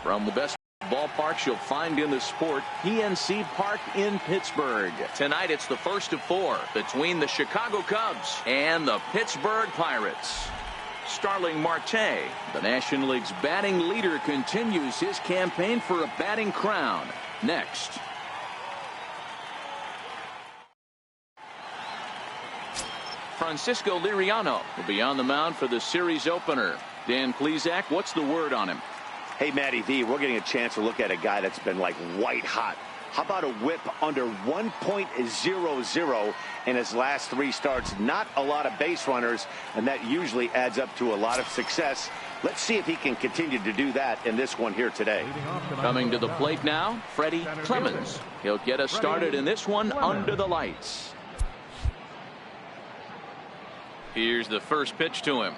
From the best ballparks you'll find in the sport, PNC Park in Pittsburgh. Tonight it's the first of 4 between the Chicago Cubs and the Pittsburgh Pirates. Starling Marte, the National League's batting leader, continues his campaign for a batting crown. Next. Francisco Liriano will be on the mound for the series opener. Dan Plesac, what's the word on him? Hey, Matty V, we're getting a chance to look at a guy that's been like white hot. How about a whip under 1.00 in his last 3 starts? Not a lot of base runners, and that usually adds up to a lot of success. Let's see if he can continue to do that in this one here today. Coming to the plate now, Freddie Clemens. He'll get us started in this one under the lights. Here's the first pitch to him.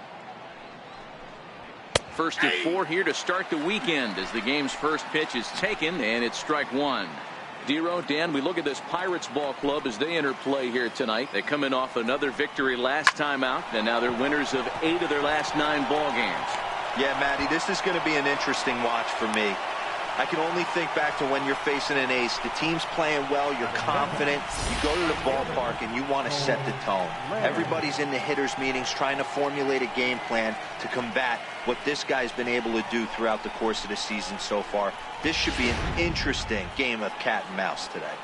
First and 4 here to start the weekend as the game's first pitch is taken, and it's strike 1. Dero, Dan, we look at this Pirates ball club as they enter play here tonight. They come in off another victory last time out, and now they're winners of 8 of their last 9 ball games. Yeah, Matty, this is going to be an interesting watch for me. I can only think back to when you're facing an ace. The team's playing well, you're confident, you go to the ballpark and you want to set the tone. Everybody's in the hitters meetings trying to formulate a game plan to combat what this guy's been able to do throughout the course of the season so far. This should be an interesting game of cat and mouse today.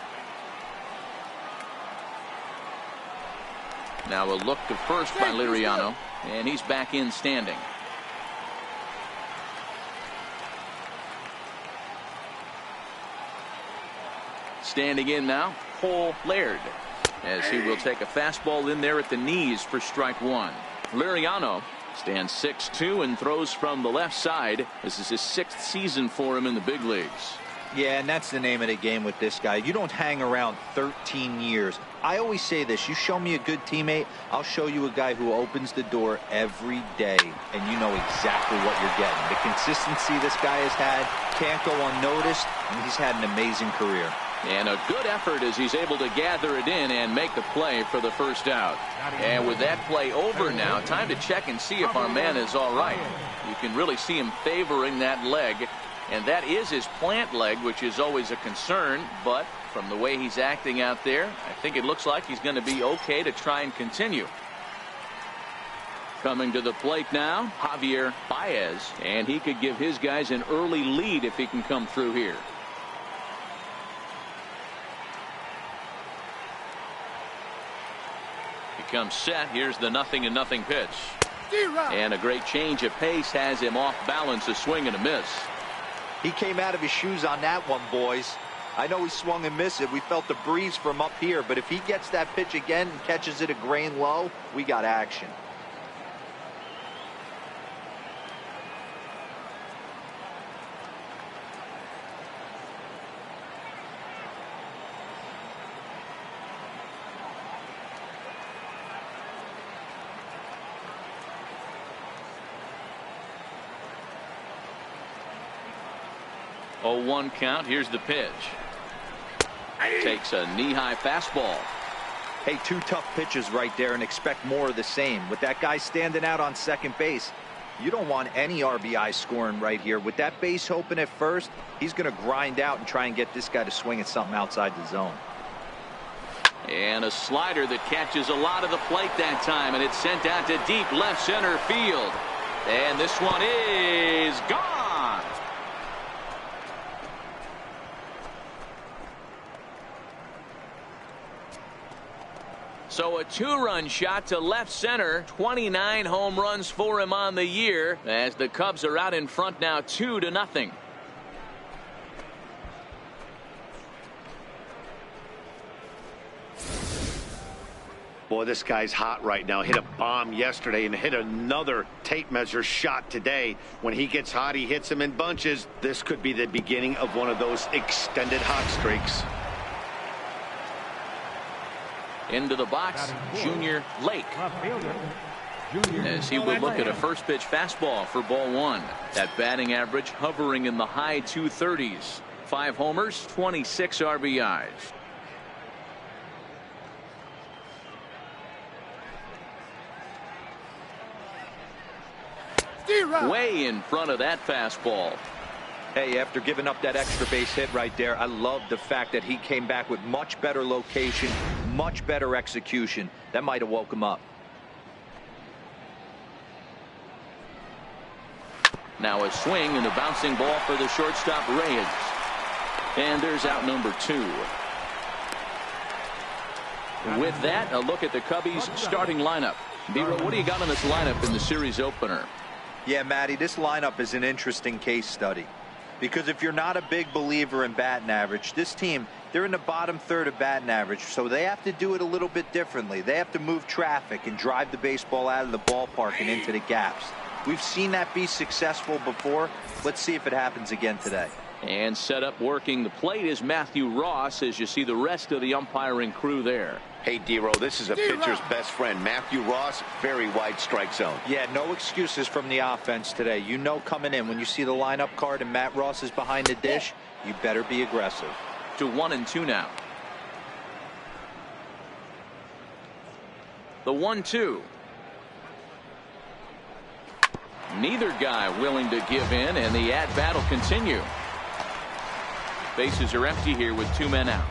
Now a look to first by Liriano, and he's back in standing. Standing in now, Cole Laird, as he will take a fastball in there at the knees for strike 1. Liriano stands 6'2" and throws from the left side. This is his 6th season for him in the big leagues. Yeah, and that's the name of the game with this guy. You don't hang around 13 years. I always say this, you show me a good teammate, I'll show you a guy who opens the door every day, and you know exactly what you're getting. The consistency this guy has had can't go unnoticed, and he's had an amazing career. And a good effort as he's able to gather it in and make the play for the first out. And with that play over now, time to check and see if our man is all right. You can really see him favoring that leg, and that is his plant leg, which is always a concern. But from the way he's acting out there, I think it looks like he's going to be okay to try and continue. Coming to the plate now, Javier Baez, and he could give his guys an early lead if he can come through here. Comes set. Here's the 0-0 pitch, and a great change of pace has him off balance. A swing and a miss. He came out of his shoes on that one, boys. I know he swung and missed it. We felt the breeze from up here, but if he gets that pitch again and catches it a grain low, we got action. Oh, 1 count. Here's the pitch. Takes a knee-high fastball. Hey, 2 tough pitches right there, and expect more of the same. With that guy standing out on second base, you don't want any RBI scoring right here. With that base open at first, he's going to grind out and try and get this guy to swing at something outside the zone. And a slider that catches a lot of the plate that time, and it's sent out to deep left center field. And this one is gone. So a 2-run shot to left center. 29 home runs for him on the year as the Cubs are out in front now 2-0. Boy, this guy's hot right now. Hit a bomb yesterday and hit another tape measure shot today. When he gets hot, he hits them in bunches. This could be the beginning of one of those extended hot streaks. Into the box, Junior Lake, as he will look at a first pitch fastball for ball 1. That batting average hovering in the high 230s. 5 homers, 26 RBIs. Way in front of that fastball. Hey, after giving up that extra base hit right there, I love the fact that he came back with much better location, much better execution. That might have woke him up. Now a swing and a bouncing ball for the shortstop Reyes. And there's out number 2. With that, a look at the Cubbies starting lineup. Dero, what do you got on this lineup in the series opener? Yeah, Matty, this lineup is an interesting case study. Because if you're not a big believer in batting average, this team, they're in the bottom third of batting average, so they have to do it a little bit differently. They have to move traffic and drive the baseball out of the ballpark and into the gaps. We've seen that be successful before. Let's see if it happens again today. And set up working the plate is Matthew Ross, as you see the rest of the umpiring crew there. Hey, Dero, this is a pitcher's best friend. Matthew Ross, very wide strike zone. Yeah, no excuses from the offense today. You know coming in when you see the lineup card and Matt Ross is behind the dish, you better be aggressive. To 1-2 now. The 1-2. Neither guy willing to give in, and the at-bat will continue. Bases are empty here with 2 men out.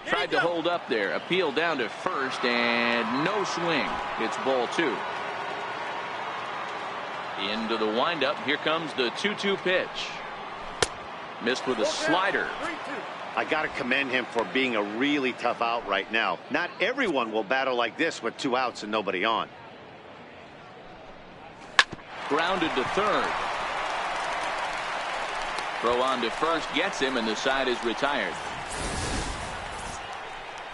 Tried to hold up there. Appeal down to first, and no swing. It's ball 2. Into the windup. Here comes the 2-2 pitch. Missed with a slider. I got to commend him for being a really tough out right now. Not everyone will battle like this with 2 outs and nobody on. Grounded to third. Throw on to first gets him, and the side is retired.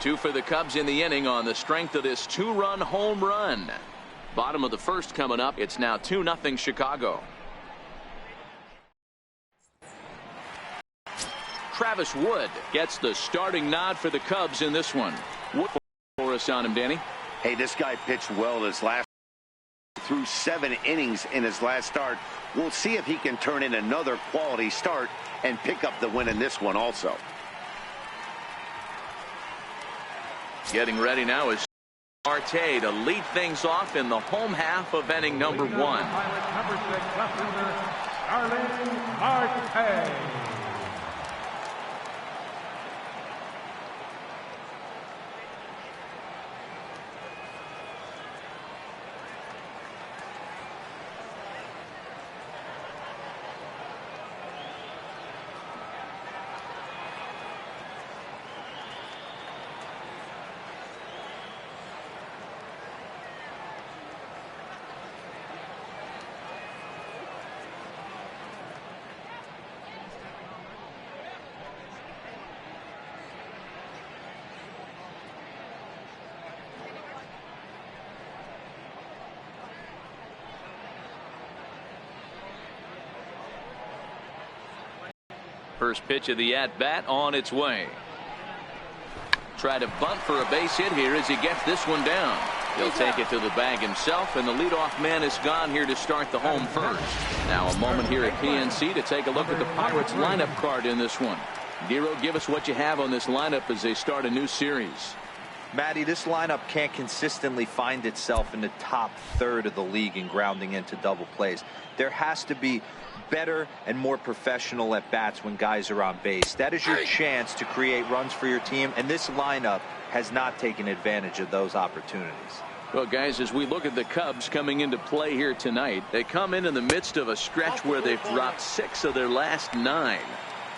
2 for the Cubs in the inning on the strength of this 2-run home run. Bottom of the first coming up. It's now 2-0 Chicago. Travis Wood gets the starting nod for the Cubs in this one. What for us on him, Danny? Hey, this guy pitched well his last through 7 innings in his last start. We'll see if he can turn in another quality start and pick up the win in this one also. Getting ready now is Marte to lead things off in the home half of inning number 1. Number 6, left fielder, Starling Marte. First pitch of the at-bat on its way. Try to bunt for a base hit here as he gets this one down. He'll take it to the bag himself, and the leadoff man is gone here to start the home first. Now a moment here at PNC to take a look at the Pirates lineup card in this one. Dero, give us what you have on this lineup as they start a new series. Matty, this lineup can't consistently find itself in the top third of the league in grounding into double plays. There has to be better and more professional at bats when guys are on base. That is your chance to create runs for your team, and this lineup has not taken advantage of those opportunities. Well, guys, as we look at the Cubs coming into play here tonight, they come in the midst of a stretch where they've dropped 6 of their last 9.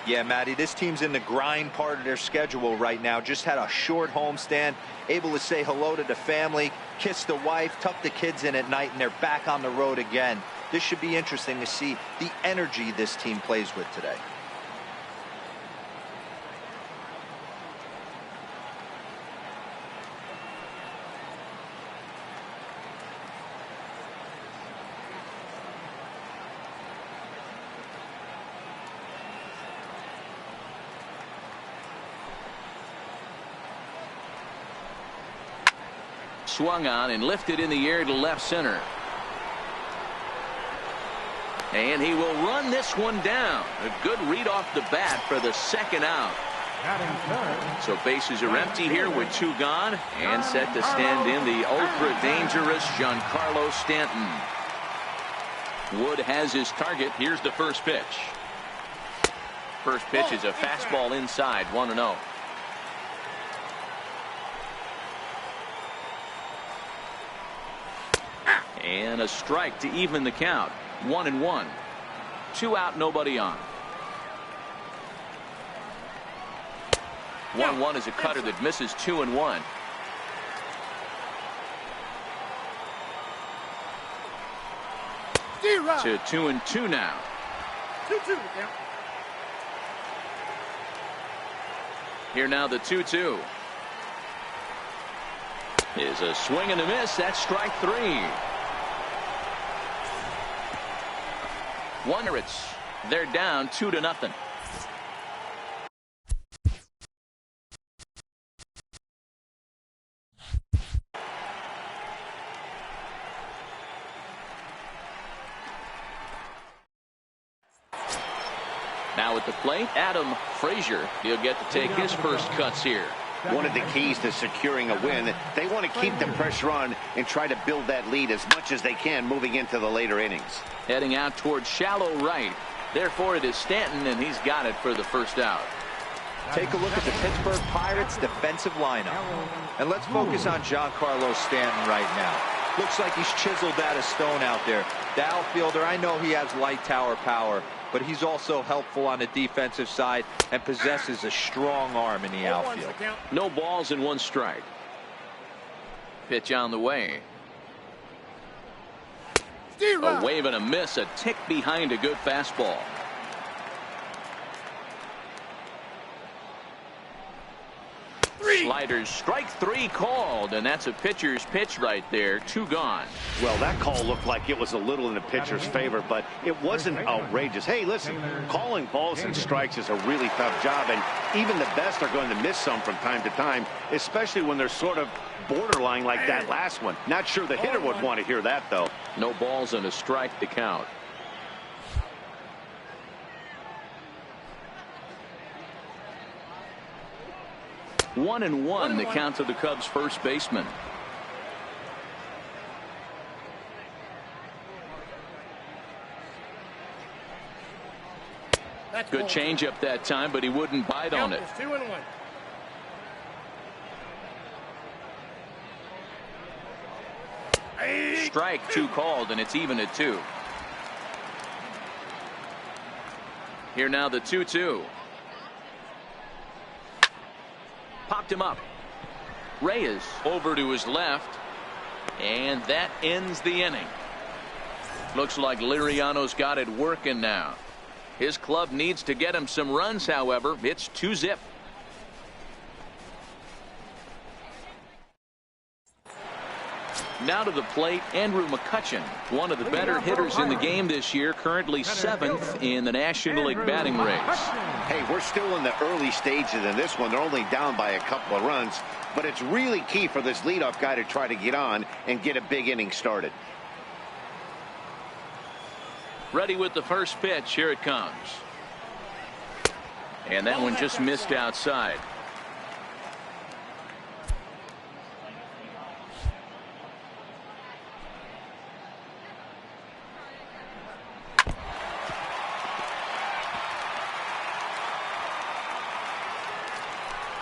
Yeah, Matty, this team's in the grind part of their schedule right now. Just had a short homestand, able to say hello to the family, kiss the wife, tuck the kids in at night, and they're back on the road again. This should be interesting to see the energy this team plays with today. Swung on and lifted in the air to left center. And he will run this one down. A good read off the bat for the second out. So bases are empty here with 2 gone, and set to stand in the ultra-dangerous Giancarlo Stanton. Wood has his target. Here's the first pitch. First pitch is a fastball inside, 1-0. And a strike to even the count. 1-1. 2 out, nobody on. 1-1 is a cutter that misses 2-1. To 2-2 now. 2-2. Here now the 2-2. Is a swing and a miss. That's strike 3. Pirates, they're down 2-0. Now at the plate, Adam Frazier. He'll get to take his first cuts here. One of the keys to securing a win, they want to keep the pressure on and try to build that lead as much as they can moving into the later innings. Heading out towards shallow right. Therefore it is Stanton, and he's got it for the first out. Take a look at the Pittsburgh Pirates defensive lineup. And let's focus on Giancarlo Stanton right now. Looks like he's chiseled out of stone out there. The outfielder, I know he has light tower power, but he's also helpful on the defensive side and possesses a strong arm in the outfield. No balls and 1 strike. Pitch on the way. A wave and a miss, a tick behind a good fastball. Sliders, strike 3 called, and that's a pitcher's pitch right there. 2 gone. Well, that call looked like it was a little in the pitcher's favor, but it wasn't outrageous. Hey, listen, calling balls and strikes is a really tough job, and even the best are going to miss some from time to time, especially when they're sort of borderline like that last one. Not sure the hitter would want to hear that, though. No balls and a strike to count. One and one the count to the Cubs first baseman. Good changeup that time, but he wouldn't bite on it. 2-1. Strike 2 called, and it's even at 2. Here now the 2-2. Popped him up. Reyes over to his left, and that ends the inning. Looks like Liriano's got it working now. His club needs to get him some runs, however. It's 2-0. Now to the plate, Andrew McCutchen, one of the better hitters in the game this year, currently 7th in the National League batting rates. Hey, we're still in the early stages in this one. They're only down by a couple of runs, but it's really key for this leadoff guy to try to get on and get a big inning started. Ready with the first pitch. Here it comes. And that one just missed outside.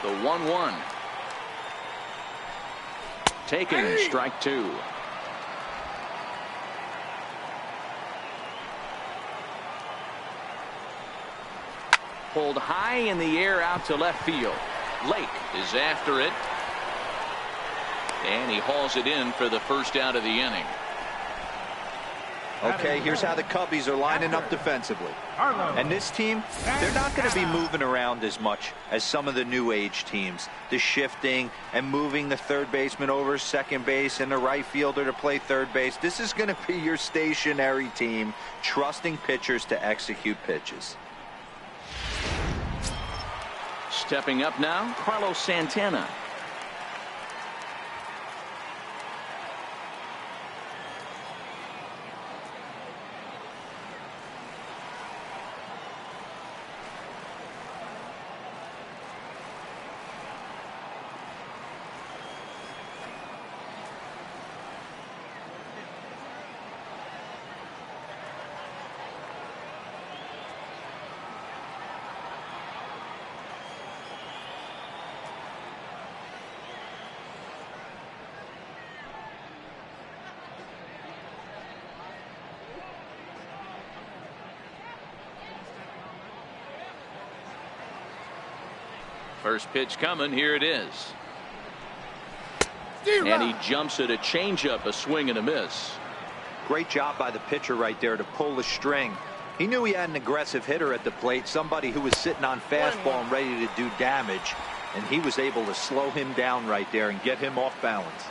The 1-1. Taken, strike 2. Pulled high in the air out to left field. Lake is after it. And he hauls it in for the first out of the inning. Okay, here's how the Cubbies are lining up defensively. And this team, they're not going to be moving around as much as some of the new age teams. The shifting and moving the third baseman over second base and the right fielder to play third base. This is going to be your stationary team, trusting pitchers to execute pitches. Stepping up now, Carlos Santana. First pitch coming. Here it is. And he jumps at a changeup, a swing and a miss. Great job by the pitcher right there to pull the string. He knew he had an aggressive hitter at the plate, somebody who was sitting on fastball and ready to do damage, and he was able to slow him down right there and get him off balance.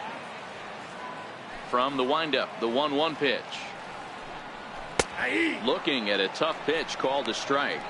From the windup, the 1-1 pitch. Looking at a tough pitch called a strike.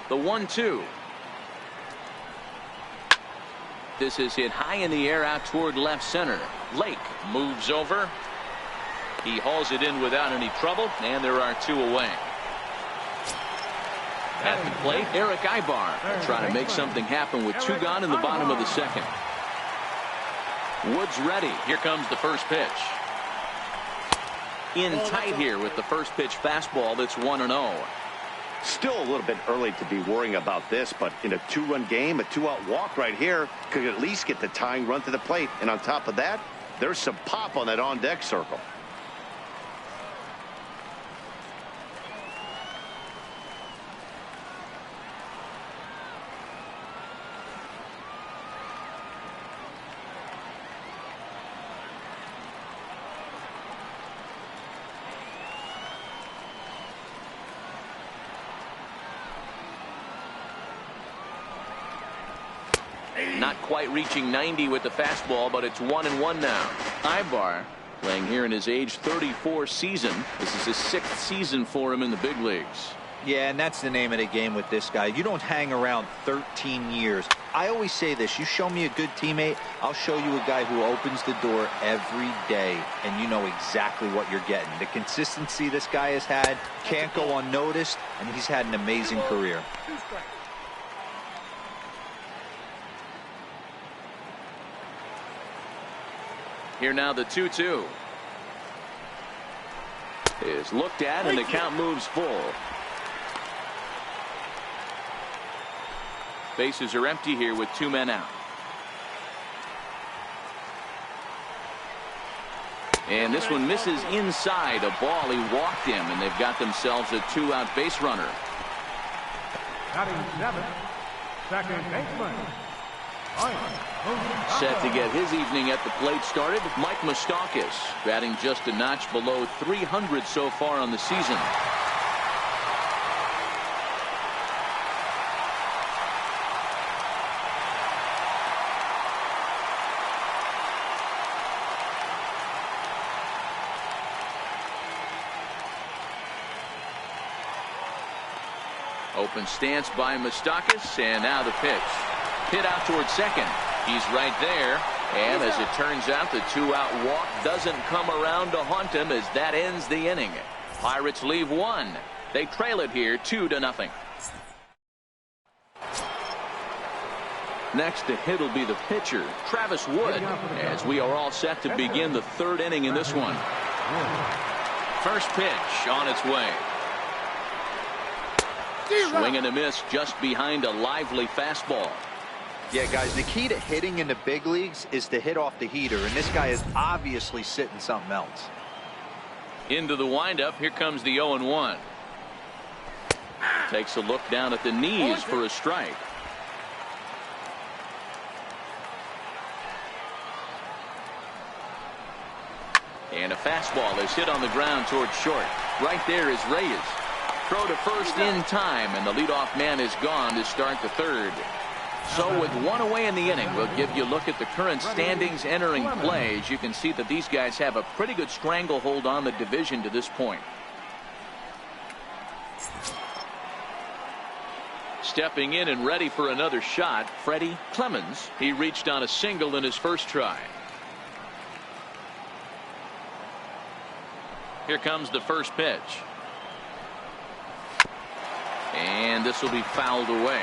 The 1-2. This is hit high in the air out toward left center. Lake moves over. He hauls it in without any trouble, and there are 2 away. At the plate, Eric Ibar trying to make something happen with 2 gone in the bottom of the second. Woods ready. Here comes the first pitch. In tight here with the first pitch fastball that's 1-0. Still a little bit early to be worrying about this, but in a 2-run game, a 2-out walk right here could at least get the tying run to the plate. And on top of that, there's some pop on that on-deck circle. Not quite reaching 90 with the fastball, but it's 1-1 now. Ibar playing here in his age 34 season. This is his 6th season for him in the big leagues. Yeah, and that's the name of the game with this guy. You don't hang around 13 years. I always say this, you show me a good teammate, I'll show you a guy who opens the door every day, and you know exactly what you're getting. The consistency this guy has had can't go unnoticed, and he's had an amazing career. Here now the 2-2 is looked at, and the count moves full. Bases are empty here with 2 men out. And this one misses inside. A ball, he walked him, and they've got themselves a 2-out base runner. Batting 7th, second baseman. Set to get his evening at the plate started, Mike Moustakas, batting just a notch below 300 so far on the season. Open stance by Moustakas, and now the pitch. Hit out towards second. He's right there. And as it turns out, the 2-out walk doesn't come around to haunt him as that ends the inning. Pirates leave 1. They trail it here 2-0. Next to hit will be the pitcher, Travis Wood, as we are all set to begin the 3rd inning in this one. First pitch on its way. Swing and a miss just behind a lively fastball. Yeah, guys, the key to hitting in the big leagues is to hit off the heater, and this guy is obviously sitting something else. Into the windup, here comes the 0-1. Takes a look down at the knees for a strike. And a fastball is hit on the ground towards short. Right there is Reyes. Throw to first in time, and the leadoff man is gone to start the 3rd. So with 1 away in the inning, we'll give you a look at the current standings entering play. As you can see that these guys have a pretty good stranglehold on the division to this point. Stepping in and ready for another shot, Freddie Clemens. He reached on a single in his first try. Here comes the first pitch. And this will be fouled away.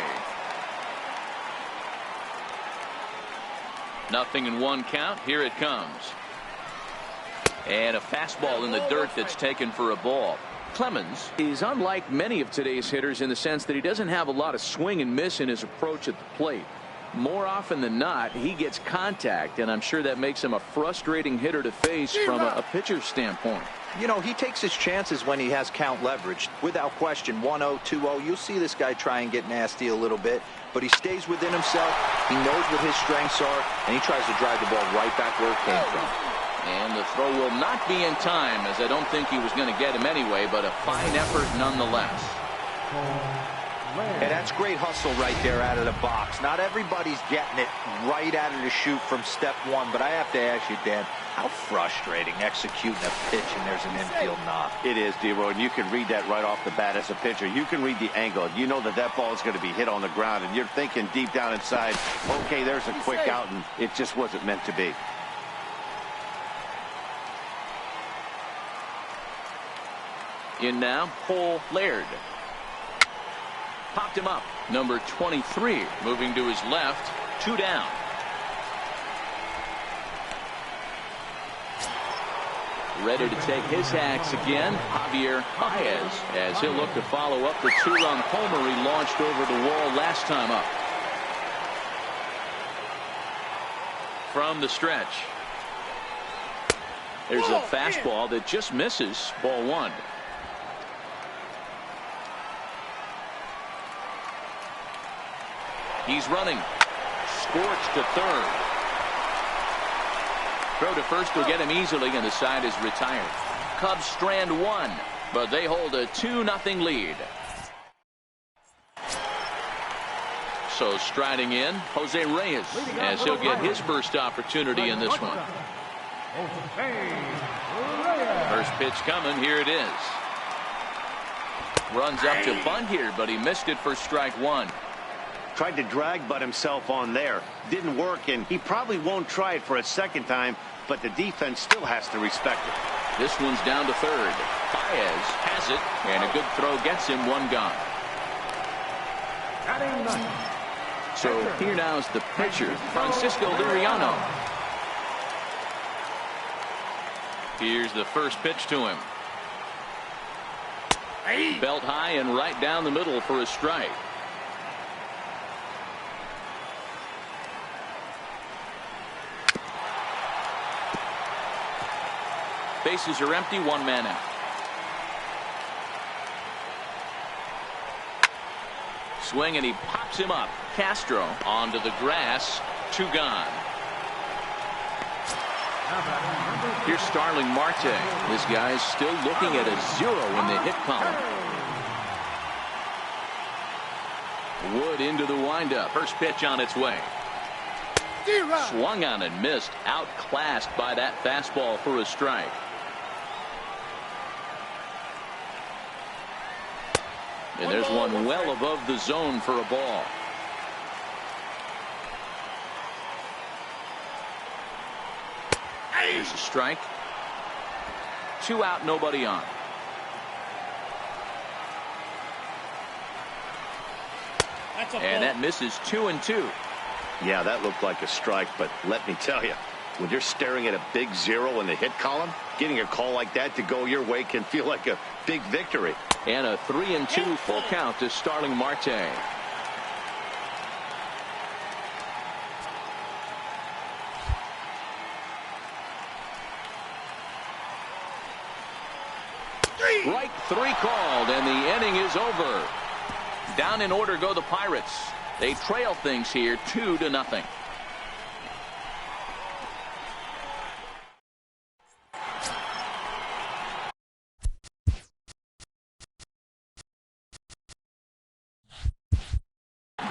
0-1 count. Here it comes. And a fastball in the dirt that's taken for a ball. Clemens is unlike many of today's hitters in the sense that he doesn't have a lot of swing and miss in his approach at the plate. More often than not, he gets contact, and I'm sure that makes him a frustrating hitter to face from a pitcher's standpoint. You know, he takes his chances when he has count leverage. Without question, 1-0, 2-0, you'll see this guy try and get nasty a little bit, but he stays within himself. He knows what his strengths are, and he tries to drive the ball right back where it came from. And the throw will not be in time, as I don't think he was going to get him anyway, but a fine effort nonetheless. And that's great hustle right there out of the box. Not everybody's getting it right out of the chute from step one, but I have to ask you, Dan, how frustrating executing a pitch and there's an infield knock. It is, D-Roy, and you can read that right off the bat as a pitcher. You can read the angle. You know that that ball is going to be hit on the ground, and you're thinking deep down inside, okay, there's a quick out, and it just wasn't meant to be. In now, Cole Laird. Popped him up. Number 23 moving to his left. 2 down. Ready to take his axe again, Javier Baez, as he'll look to follow up the 2-run homer he launched over the wall last time up. From the stretch. There's a fastball that just misses. Ball 1. He's running. Scorched to third. Throw to first will get him easily, and the side is retired. Cubs strand 1, but they hold a 2-0 lead. So striding in, Jose Reyes, as he'll get his first opportunity in this one. First pitch coming. Here it is. Runs up to bunt here, but he missed it for strike 1. Tried to drag butt himself on there. Didn't work, and he probably won't try it for a second time, but the defense still has to respect it. This one's down to third. Baez has it, and a good throw gets him 1 gone. So here now is the pitcher, Francisco Liriano. Here's the first pitch to him. Belt high and right down the middle for a strike. Bases are empty, 1 man out. Swing, and he pops him up. Castro onto the grass. 2 gone. Here's Starling Marte. This guy's still looking at a 0 in the hit column. Wood into the windup. First pitch on its way. Swung on and missed. Outclassed by that fastball for a strike. And there's one well above the zone for a ball. Here's a strike. 2 out, nobody on. And that misses 2-2. Yeah, that looked like a strike, but let me tell you, when you're staring at a big 0 in the hit column, getting a call like that to go your way can feel like a big victory. And a 3-2 full count to Starling Marte. Strike 3 called, and the inning is over. Down in order go the Pirates. They trail things here 2-0.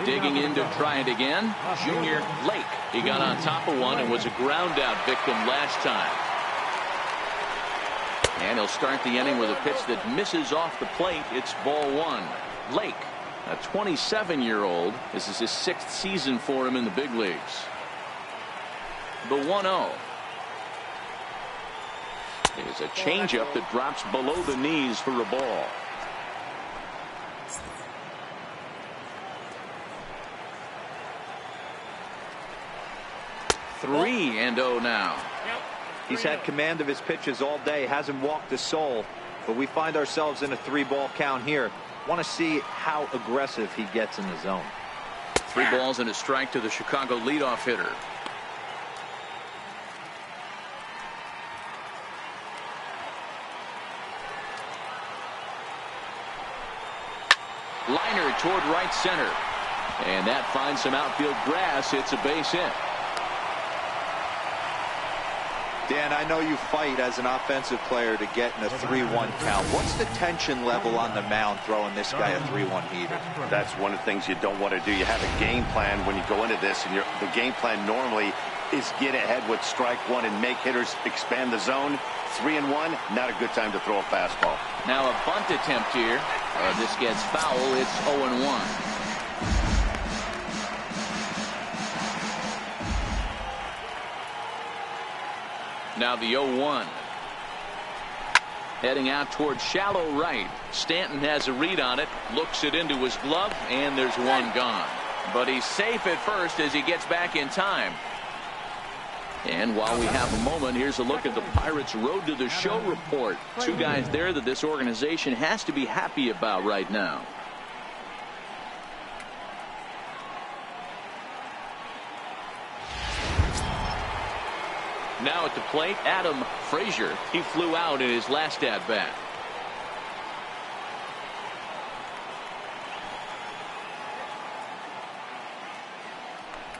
Digging in to try it again, Junior Lake. He got on top of one and was a ground out victim last time. And he'll start the inning with a pitch that misses off the plate. It's ball 1. Lake, a 27-year-old. This is his 6th season for him in the big leagues. The 1-0. Is a changeup that drops below the knees for a ball. 3-0 now. He's had command of his pitches all day, hasn't walked a soul, but we find ourselves in a 3-ball count here. Want to see how aggressive he gets in the zone. 3 balls and a strike to the Chicago leadoff hitter. Liner toward right center. And that finds some outfield grass. It's a base hit. Dan, I know you fight as an offensive player to get in a 3-1 count. What's the tension level on the mound throwing this guy a 3-1 heater? That's one of the things you don't want to do. You have a game plan when you go into this, and the game plan normally is get ahead with strike one and make hitters expand the zone. 3-1, not a good time to throw a fastball. Now a bunt attempt here. This gets foul. It's 0-1. Now the 0-1. Heading out towards shallow right. Stanton has a read on it, looks it into his glove, and there's one gone. But he's safe at first as he gets back in time. And while we have a moment, here's a look at the Pirates' Road to the Show report. 2 guys there that this organization has to be happy about right now. Now at the plate, Adam Frazier. He flew out in his last at-bat.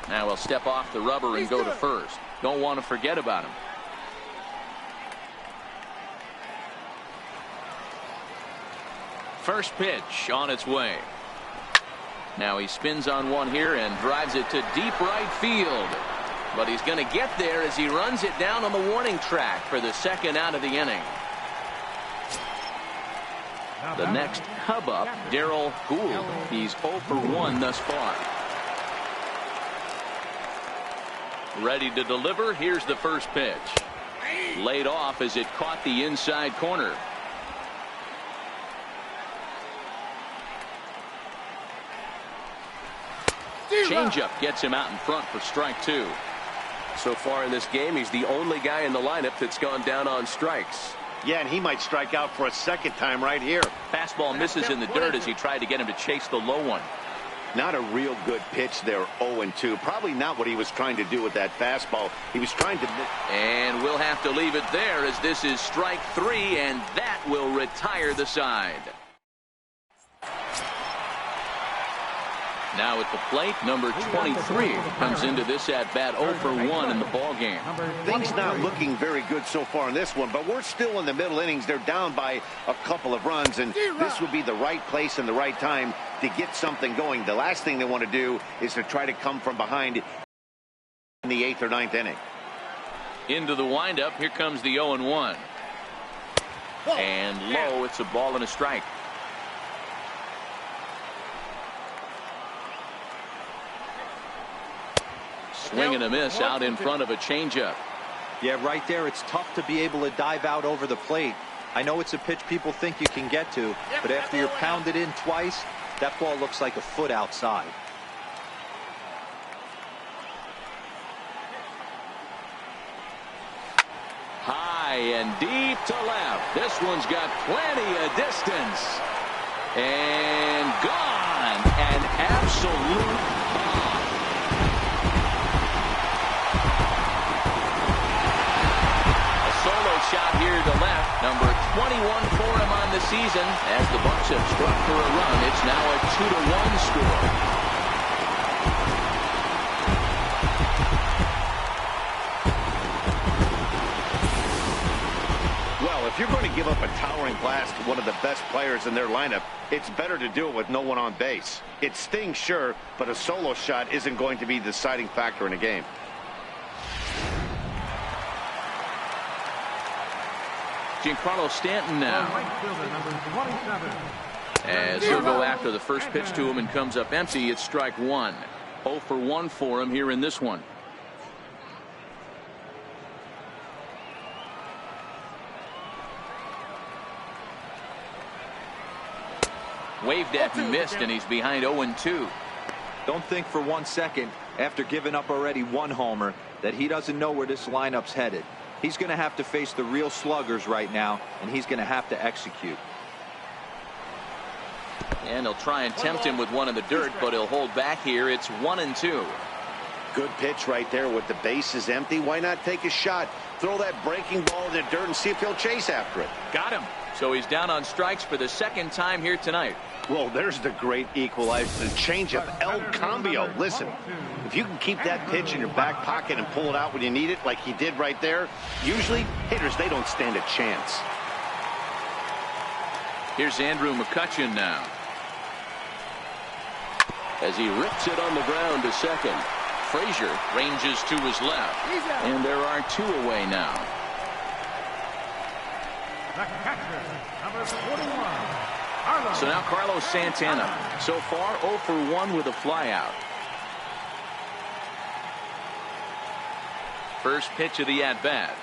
Now he'll step off the rubber and go to first. Don't want to forget about him. First pitch on its way. Now he spins on one here and drives it to deep right field. But he's going to get there as he runs it down on the warning track for the second out of the inning. The next hub up, Darrell Gould. He's 0 for 1 thus far. Ready to deliver. Here's the first pitch. Laid off as it caught the inside corner. Changeup gets him out in front for strike 2. So far in this game, he's the only guy in the lineup that's gone down on strikes. Yeah, and he might strike out for a second time right here. Fastball misses in the dirt as he tried to get him to chase the low one. Not a real good pitch there, 0-2. Probably not what he was trying to do with that fastball. He was trying to... And we'll have to leave it there as this is strike 3, and that will retire the side. Now at the plate, number 23 comes into this at-bat 0 for 1 in the ballgame. Things not looking very good so far in this one, but we're still in the middle innings. They're down by a couple of runs, and this would be the right place and the right time to get something going. The last thing they want to do is to try to come from behind in the 8th or 9th inning. Into the windup, here comes the 0-1. And low, it's a ball and a strike. Swing and a miss out in front of a changeup. Yeah, right there, it's tough to be able to dive out over the plate. I know it's a pitch people think you can get to, but after you're pounded in twice, that ball looks like a foot outside. High and deep to left. This one's got plenty of distance. And gone. An absolute bomb. A solo shot here to left. Number 21 for him on the season. As the Bucs have struck for a run, it's now a 2-1 score. If you're going to give up a towering blast to one of the best players in their lineup, it's better to do it with no one on base. It stings, sure, but a solo shot isn't going to be the deciding factor in a game. Giancarlo Stanton now. As he'll go after the first pitch to him and comes up empty, it's strike 1. 0 for 1 for him here in this one. Waved at and missed, and he's behind 0-2. Don't think for 1 second, after giving up already 1 homer, that he doesn't know where this lineup's headed. He's going to have to face the real sluggers right now, and he's going to have to execute. And he'll try and tempt him with one in the dirt, but he'll hold back here. It's 1-2. Good pitch right there with the bases empty. Why not take a shot? Throw that breaking ball in the dirt and see if he'll chase after it. Got him. So he's down on strikes for the second time here tonight. Well, there's the great equalizer, the changeup, El Cambio. Listen, if you can keep that pitch in your back pocket and pull it out when you need it like he did right there, usually hitters, they don't stand a chance. Here's Andrew McCutchen now. As he rips it on the ground to second. Frazier ranges to his left. And there are 2 away now. The catcher, number 41. So now Carlos Santana. So far 0 for 1 with a flyout. First pitch of the at-bat.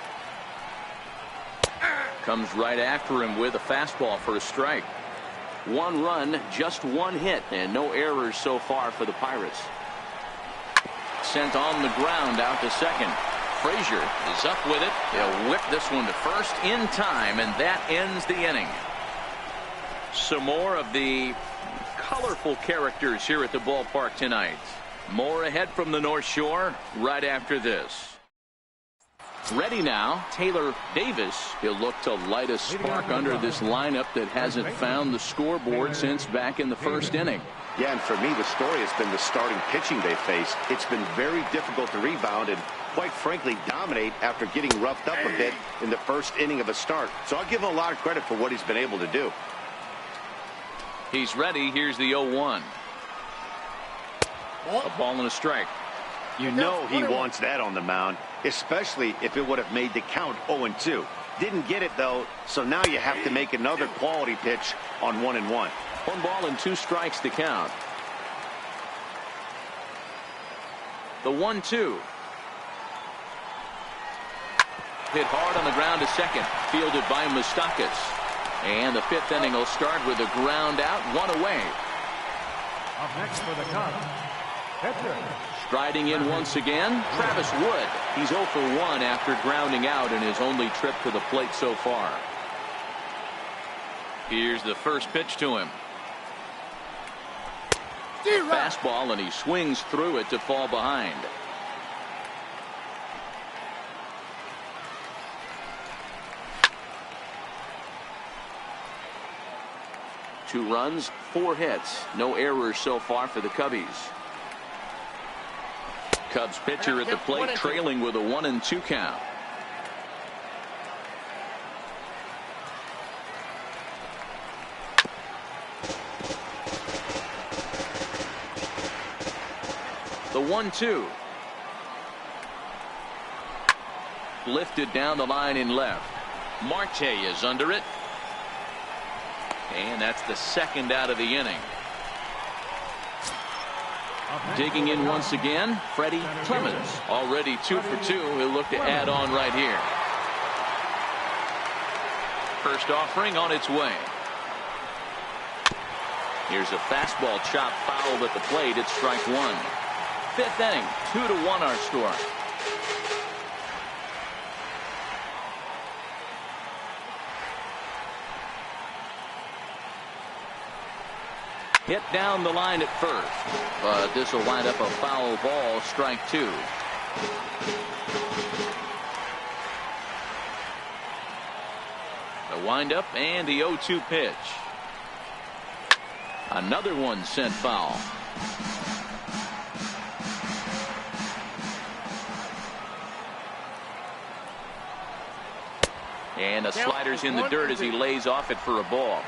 Comes right after him with a fastball for a strike. 1 run, just 1 hit, and no errors so far for the Pirates. Sent on the ground out to second. Frazier is up with it. They'll whip this one to first in time, and that ends the inning. Some more of the colorful characters here at the ballpark tonight. More ahead from the North Shore right after this. Ready now, Taylor Davis. He'll look to light a spark under this lineup that hasn't found the scoreboard since back in the first inning. Yeah, and for me, the story has been the starting pitching they face. It's been very difficult to rebound and, quite frankly, dominate after getting roughed up a bit in the first inning of a start. So I'll give him a lot of credit for what he's been able to do. He's ready. Here's the 0-1. A ball and a strike. You know he wants that on the mound, especially if it would have made the count 0-2. Didn't get it, though, so now you have to make another quality pitch on 1-1. 1 ball and 2 strikes to count. The 1-2. Hit hard on the ground to second. Fielded by Moustakas. And the 5th inning will start with a ground out, 1 away. Up next for the Cubs, pitcher. Striding in once again, Travis Wood. He's 0 for 1 after grounding out in his only trip to the plate so far. Here's the first pitch to him. Fastball, and he swings through it to fall behind. Two runs, 4 hits. No errors so far for the Cubbies. Cubs pitcher at the plate, trailing with a 1-2 count. The 1-2. Lifted down the line in left. Marte is under it. And that's the second out of the inning. Digging in once again, Freddie Clemens. Already 2 for 2. He'll look to add on right here. First offering on its way. Here's a fastball chop fouled at the plate. It's strike 1. 5th inning, 2-1 our score. Hit down the line at first, but this will wind up a foul ball, strike 2. The windup and the 0-2 pitch. Another one sent foul. And the slider's in the dirt as he lays off it for a ball.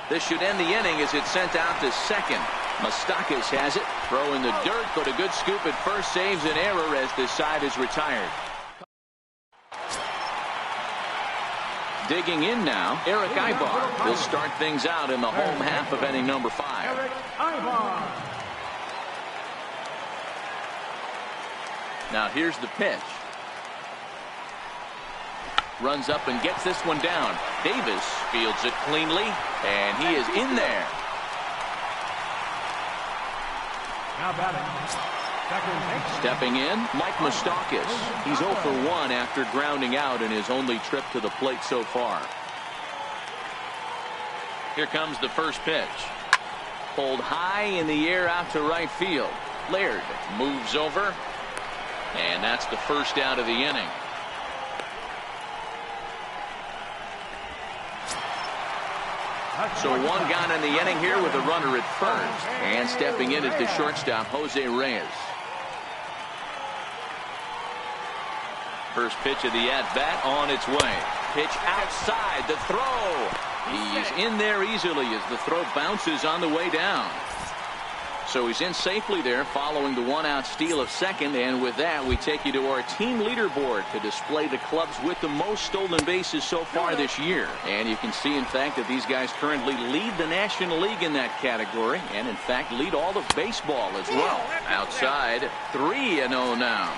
This should end the inning as it's sent out to second. Moustakas has it. Throw in the dirt, but a good scoop at first saves an error as this side is retired. Digging in now, Eric Ibar. He'll start things out in the home half of inning number 5. Eric Ibar. Now here's the pitch. Runs up and gets this one down. Davis fields it cleanly, and he is in there. Now batting. Stepping in, Mike Moustakas. He's 0 for 1 after grounding out in his only trip to the plate so far. Here comes the first pitch. Pulled high in the air out to right field. Laird moves over, and that's the first out of the inning. So one gone in the inning here with a runner at first. And stepping in is the shortstop, Jose Reyes. First pitch of the at-bat on its way. Pitch outside, the throw. He's in there easily as the throw bounces on the way down. So he's in safely there following the one-out steal of second. And with that, we take you to our team leaderboard to display the clubs with the most stolen bases so far this year. And you can see, in fact, that these guys currently lead the National League in that category and, in fact, lead all of baseball as well. Outside, 3-0 now.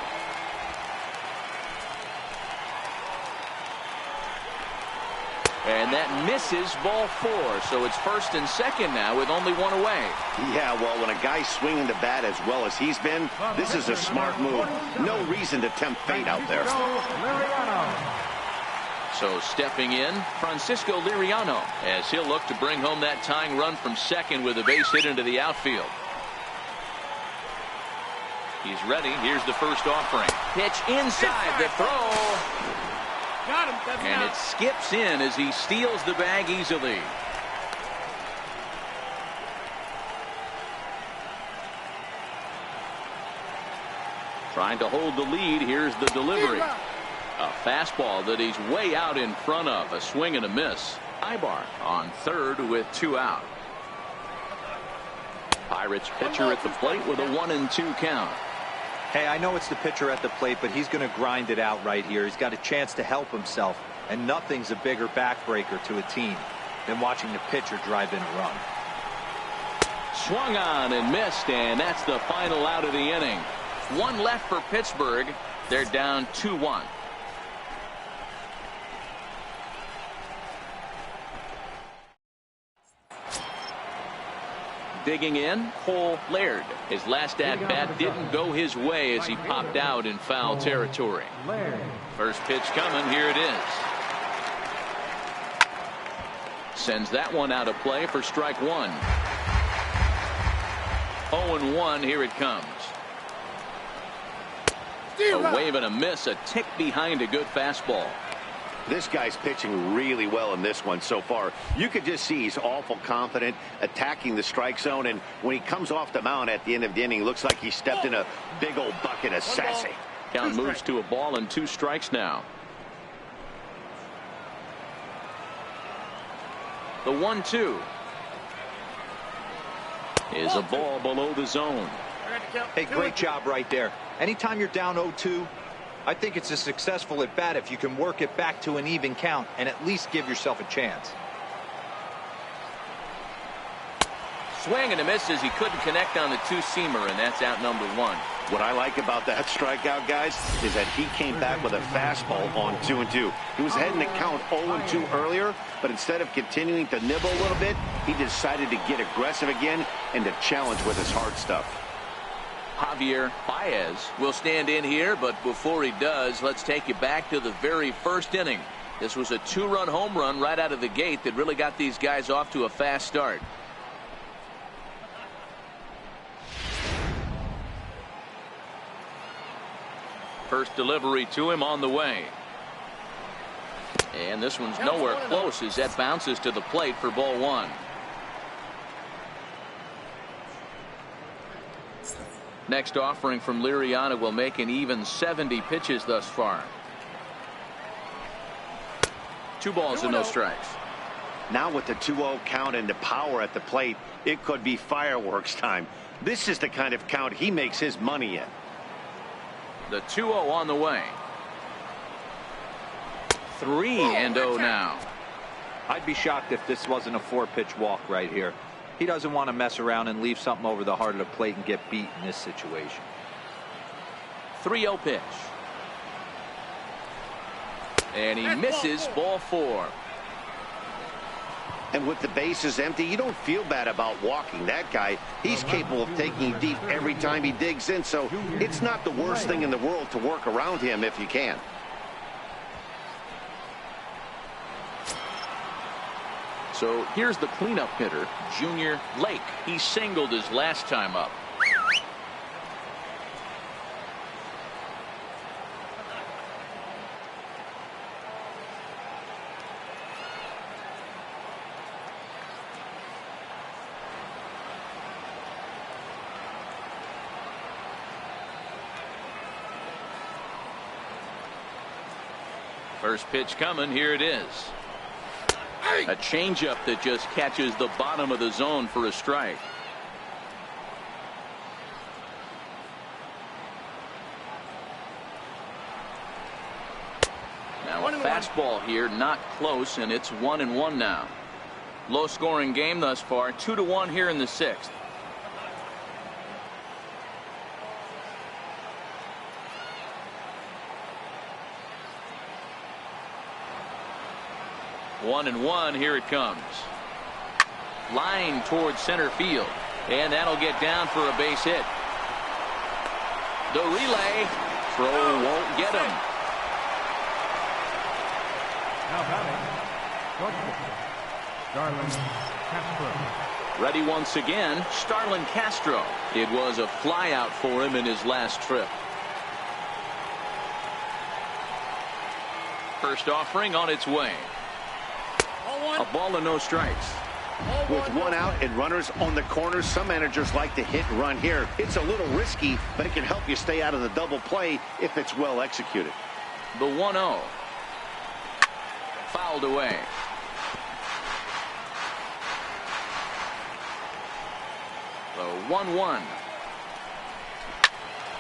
And that misses, ball 4. So it's first and second now with only one away. Yeah, well, when a guy's swinging the bat as well as he's been, this is a smart move. No reason to tempt fate out there. So stepping in, Francisco Liriano, as he'll look to bring home that tying run from second with a base hit into the outfield. He's ready. Here's the first offering. Pitch inside, the throw. Got him. That's and out. It skips in as he steals the bag easily. Trying to hold the lead. Here's the delivery. A fastball that he's way out in front of. A swing and a miss. Ibar on third with 2 out. Pirates pitcher at the plate with a 1-2 count. Hey, I know it's the pitcher at the plate, but he's going to grind it out right here. He's got a chance to help himself, and nothing's a bigger backbreaker to a team than watching the pitcher drive in a run. Swung on and missed, and that's the final out of the inning. 1 left for Pittsburgh. They're down 2-1. Digging in, Cole Laird. His last at-bat didn't go his way as he popped out in foul territory. First pitch coming. Here it is. Sends that one out of play for strike 1. 0-1. Here it comes. A wave and a miss. A tick behind a good fastball. This guy's pitching really well in this one so far. You could just see he's awful confident attacking the strike zone, and when he comes off the mound at the end of the inning, looks like he stepped in a big old bucket of sassy. Count moves to a ball and 2 strikes now. The 1-2 is a ball below the zone. Hey, great job right there. Anytime you're down 0-2, I think it's a successful at bat if you can work it back to an even count and at least give yourself a chance. Swing and a miss as he couldn't connect on the 2-seamer, and that's out number 1. What I like about that strikeout, guys, is that he came back with a fastball on 2-2. He was heading to count 0-2 earlier, but instead of continuing to nibble a little bit, he decided to get aggressive again and to challenge with his hard stuff. Javier Baez will stand in here, but before he does, let's take you back to the very first inning. This was a 2-run home run right out of the gate that really got these guys off to a fast start. First delivery to him on the way. And this one's nowhere close as that bounces to the plate for ball 1. Next offering from Liriano will make an even 70 pitches thus far. 2 balls and no strikes. Now with the 2-0 count and the power at the plate, it could be fireworks time. This is the kind of count he makes his money in. The 2-0 on the way. 3-0 now. I'd be shocked if this wasn't a 4-pitch walk right here. He doesn't want to mess around and leave something over the heart of the plate and get beat in this situation. 3-0 pitch. And he misses, ball 4. And with the bases empty, you don't feel bad about walking that guy. He's capable of taking deep every time he digs in, so it's not the worst thing in the world to work around him if you can. So here's the cleanup hitter, Junior Lake. He singled his last time up. First pitch coming. Here it is. A changeup that just catches the bottom of the zone for a strike. Now a fastball here, not close, and it's 1-1 now. Low scoring game thus far, 2-1 here in the 6th. One and one, here it comes. Line towards center field, and that'll get down for a base hit. The relay throw won't get him. Now batting, Starlin Castro. Ready once again, Starlin Castro. It was a fly out for him in his last trip. First offering on its way. A ball and no strikes. With one out and runners on the corners, some managers like to hit and run here. It's a little risky, but it can help you stay out of the double play if it's well executed. The 1-0. Fouled away. The 1-1.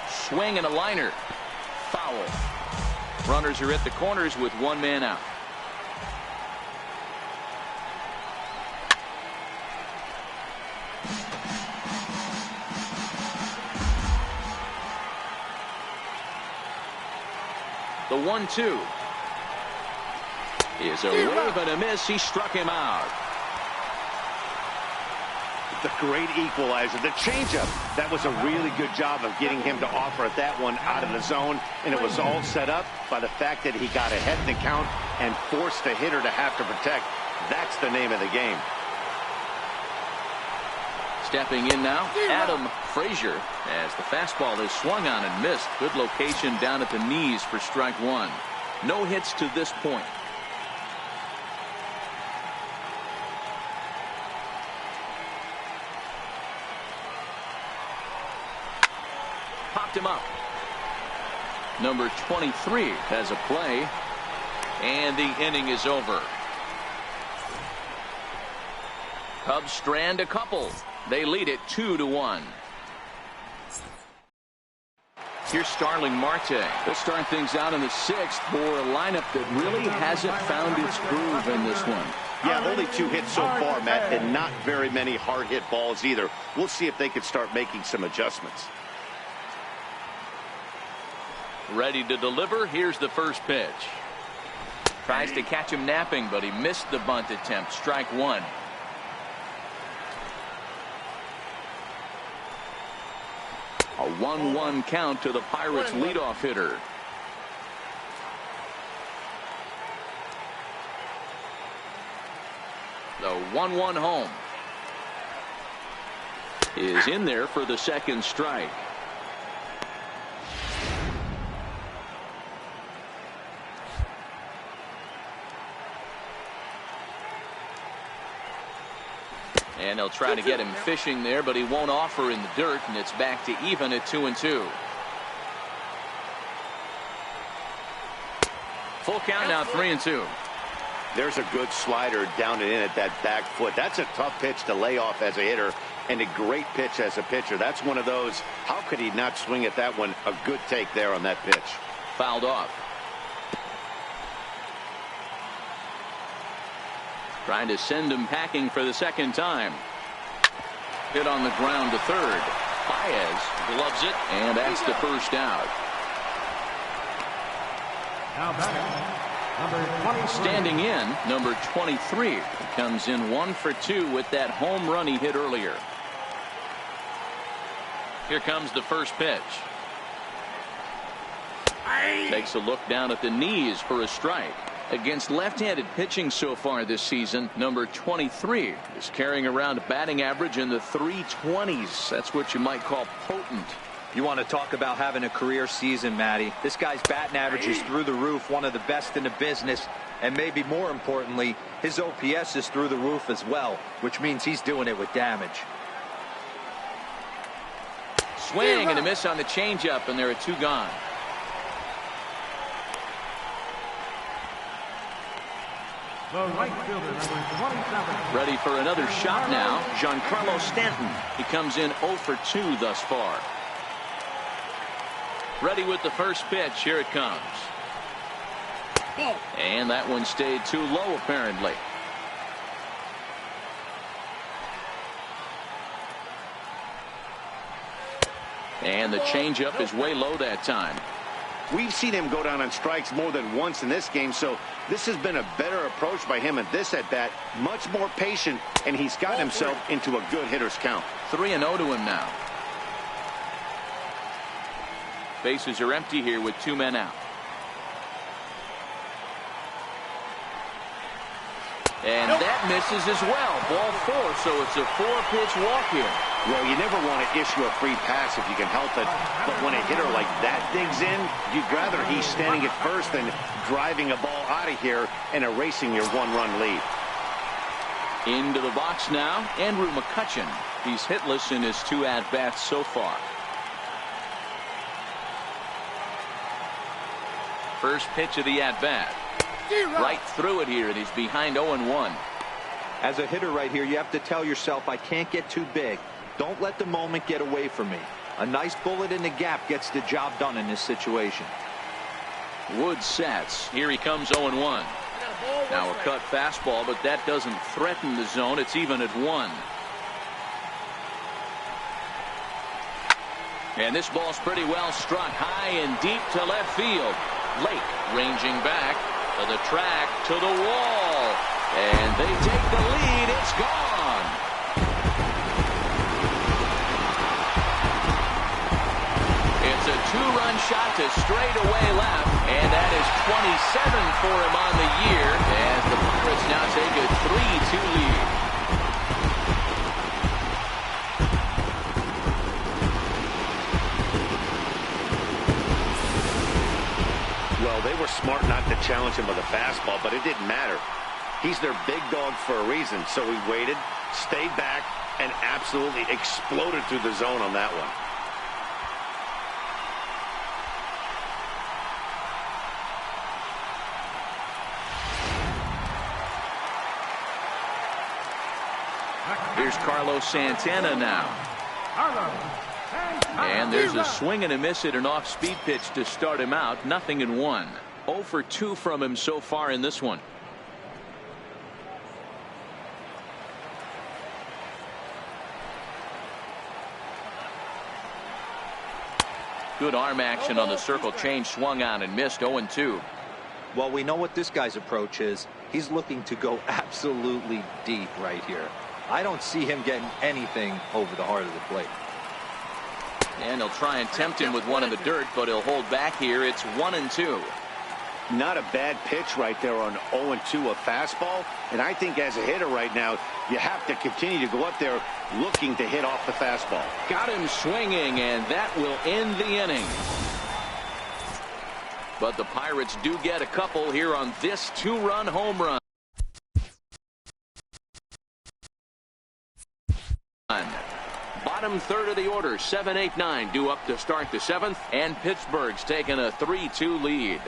Swing and a liner. Foul. Runners are at the corners with one man out. The 1-2 is a wave and a miss. He struck him out. The great equalizer, the changeup. That was a really good job of getting him to offer at that one out of the zone, and it was all set up by the fact that he got ahead in the count and forced the hitter to have to protect. That's the name of the game. Stepping in now, Adam Frazier, as the fastball is swung on and missed. Good location down at the knees for strike one. No hits to this point. Popped him up. Number 23 has a play, and the inning is over. Cubs strand a couple. They lead it 2-1. Here's Starling Marte. They'll start things out in the 6th for a lineup that really hasn't found its groove in this one. Yeah, only 2 hits so far, Matt, and not very many hard hit balls either. We'll see if they can start making some adjustments. Ready to deliver. Here's the first pitch. Tries to catch him napping, but he missed the bunt attempt. Strike one. A 1-1 count to the Pirates' leadoff hitter. The 1-1 home is in there for the second strike. And they'll try to get him fishing there, but he won't offer in the dirt, and it's back to even at 2-2. Full count now, 3-2. There's a good slider down and in at that back foot. That's a tough pitch to lay off as a hitter, and a great pitch as a pitcher. That's one of those, how could he not swing at that one? A good take there on that pitch. Fouled off. Trying to send him packing for the second time. Hit on the ground to third. Baez gloves it, and that's the first out. Now batting, Number 23. Standing in, number 23. He comes in 1 for 2 with that home run he hit earlier. Here comes the first pitch. Takes a look down at the knees for a strike. Against left-handed pitching so far this season, number 23 is carrying around a batting average in the 320s. That's what you might call potent. You want to talk about having a career season, Matty. This guy's batting average is through the roof, one of the best in the business, and maybe more importantly, his OPS is through the roof as well, which means he's doing it with damage. Swing and a miss on the changeup, and there are 2 gone. The right fielder, number 27. Ready for another shot now, Giancarlo Stanton. He comes in 0 for 2 thus far. Ready with the first pitch. Here it comes. And that one stayed too low, apparently. And the changeup is way low that time. We've seen him go down on strikes more than once in this game, so this has been a better approach by him at this at-bat. Much more patient, and he's got himself into a good hitter's count. 3-0 to him now. Bases are empty here with 2 men out. And that misses as well. Ball 4, so it's a 4-pitch walk here. Well, you never want to issue a free pass if you can help it, but when a hitter like that digs in, you'd rather he's standing at first than driving a ball out of here and erasing your 1-run lead. Into the box now, Andrew McCutchen. He's hitless in his 2 at-bats so far. First pitch of the at-bat. Right through it here, and he's behind 0-1. As a hitter right here, you have to tell yourself, I can't get too big. Don't let the moment get away from me. A nice bullet in the gap gets the job done in this situation. Wood sets. Here he comes 0-1. Now a cut fastball, but that doesn't threaten the zone. It's even at 1. And this ball's pretty well struck high and deep to left field. Lake ranging back to the track, to the wall, and they take the lead. It's gone. It's a 2-run shot to straightaway left, and that is 27 for him on the year as the Pirates now take a 3-2 lead. Well, they were smart not to challenge him with a fastball, but it didn't matter. He's their big dog for a reason, so he waited, stayed back, and absolutely exploded through the zone on that one. Here's Carlos Santana now. And there's a swing and a miss at an off-speed pitch to start him out. 0-1. 0 for 2 from him so far in this one. Good arm action on the circle change, swung on and missed. 0-2. Well, we know what this guy's approach is. He's looking to go absolutely deep right here. I don't see him getting anything over the heart of the plate. And he'll try and tempt him with one in the dirt, but he'll hold back here. It's 1-2. Not a bad pitch right there on 0-2, a fastball. And I think as a hitter right now, you have to continue to go up there looking to hit off the fastball. Got him swinging, and that will end the inning. But the Pirates do get a couple here on this 2-run home run. Bottom third of the order, 7-8-9 due up to start the 7th, and Pittsburgh's taking a 3-2 lead.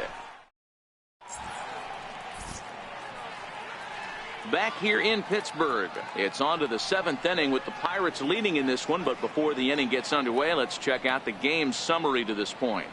Back here in Pittsburgh, it's on to the 7th inning with the Pirates leading in this one, but before the inning gets underway, let's check out the game summary to this point.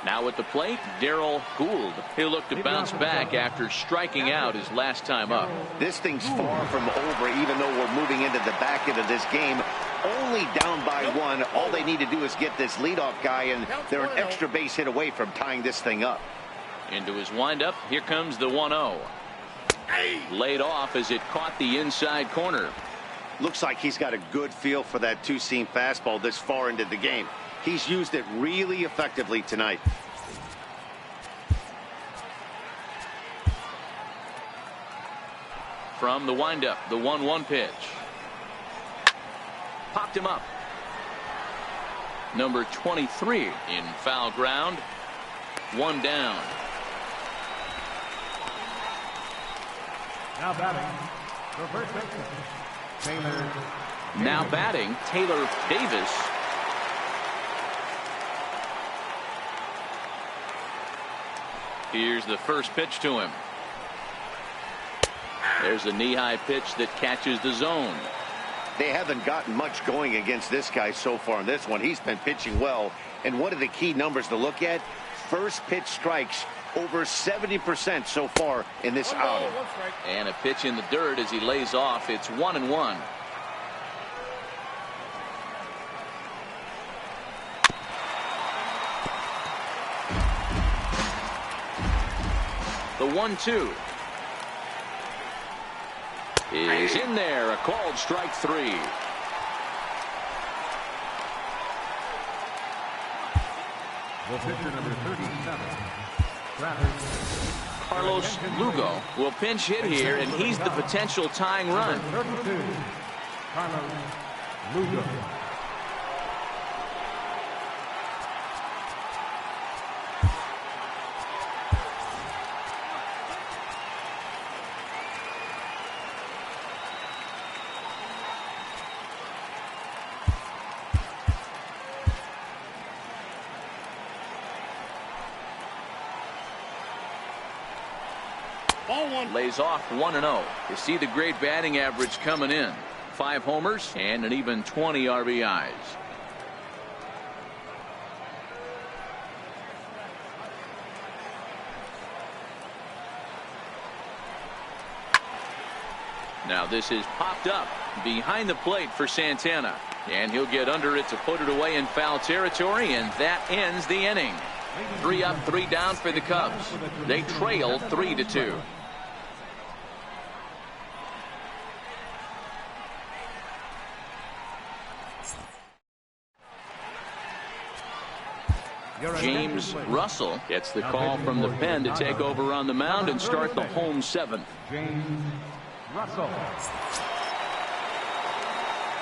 Now at the plate, Darryl Gould. He'll look to bounce back after striking out his last time up. This thing's far from over, even though we're moving into the back end of this game. only down by one. All they need to do is get this leadoff guy, and they're an extra base hit away from tying this thing up. Into his windup. Here comes the 1-0. Laid off as it caught the inside corner. Looks like he's got a good feel for that two-seam fastball this far into the game. He's used it really effectively tonight. From the windup, the 1-1 pitch. Popped him up. Number 23 in foul ground. One down. Now batting, the first baseman, Taylor. Now batting, Taylor Davis. Here's the first pitch to him. There's a knee-high pitch that catches the zone. They haven't gotten much going against this guy so far in this one. He's been pitching well. And one of the key numbers to look at, first pitch strikes over 70% so far in this outing. And a pitch in the dirt as he lays off. It's 1-1. The 1-2 is in there. A called strike three. The pitcher number 37, Carlos Lugo will pinch hit here, and he's the potential tying run. 32, Carlos Lugo. Lays off 1-0. You see the great batting average coming in. 5 homers and an even 20 RBIs. Now this is popped up behind the plate for Santana. And he'll get under it to put it away in foul territory, and that ends the inning. 3 up, 3 down for the Cubs. They trail 3-2. James Russell gets the call from the pen to take over on the mound and start the home 7th. James Russell.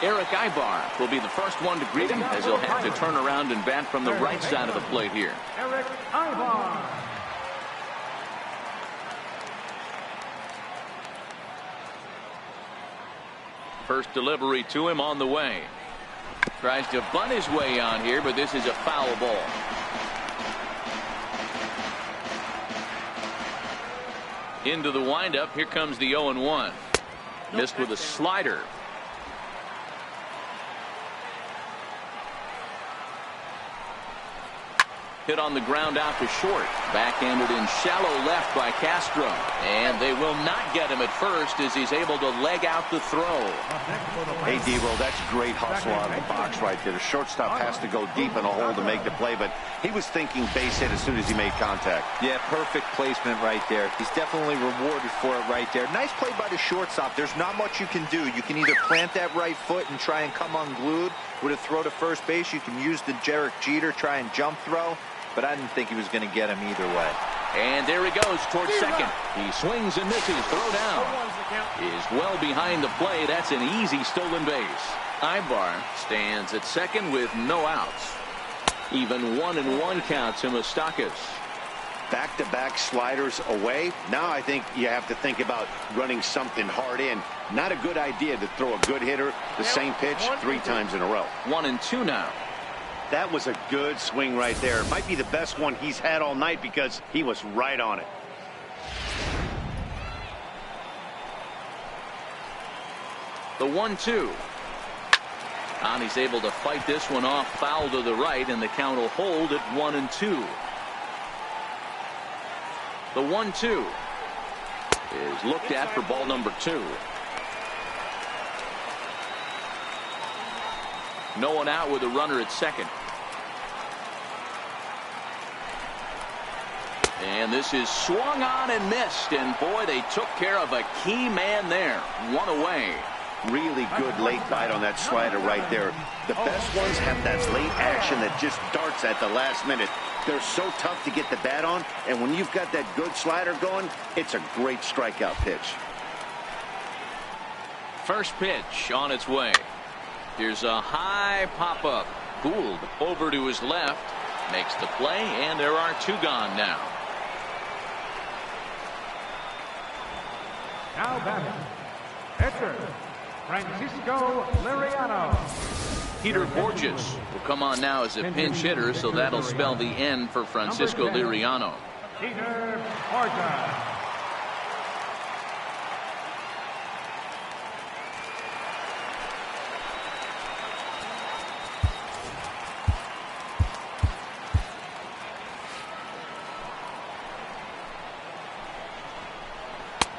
Eric Ibar will be the first one to greet him, as he'll have to turn around and bat from the right side of the plate here. Eric Ibar. First delivery to him on the way. Tries to bunt his way on here, but this is a foul ball. Into the windup. Here comes the 0-1. Missed with a slider. Hit on the ground out to short. Backhanded in shallow left by Castro. And they will not get him at first as he's able to leg out the throw. Hey, D-Roll, that's great hustle out of the box right there. The shortstop has to go deep in a hole to make the play, but he was thinking base hit as soon as he made contact. Yeah, perfect placement right there. He's definitely rewarded for it right there. Nice play by the shortstop. There's not much you can do. You can either plant that right foot and try and come unglued with a throw to first base. You can use the Derek Jeter, try and jump throw. But I didn't think he was going to get him either way. And there he goes towards second. He swings and misses. Throw down. Is well behind the play. That's an easy stolen base. Ibar stands at second with no outs. Even 1-1 count to Moustakas. Back-to-back sliders away. Now I think you have to think about running something hard in. Not a good idea to throw a good hitter the same pitch 3 times in a row. 1-2 now. That was a good swing right there. Might be the best one he's had all night because he was right on it. The 1-2. And he's able to fight this one off, foul to the right, and the count will hold at 1-2. The 1-2 is looked at for ball number 2. No one out with a runner at second. And this is swung on and missed. And boy, they took care of a key man there. One away. Really good late bite on that slider right there. The best ones have that late action that just darts at the last minute. They're so tough to get the bat on, and when you've got that good slider going, it's a great strikeout pitch. First pitch on its way. Here's a high pop-up. Gould over to his left. Makes the play, and there are two gone now. Now batting, pitcher, Francisco Liriano. Peter Borges will come on now as a pinch hitter, so that'll spell the end for Francisco Liriano. Peter Borges.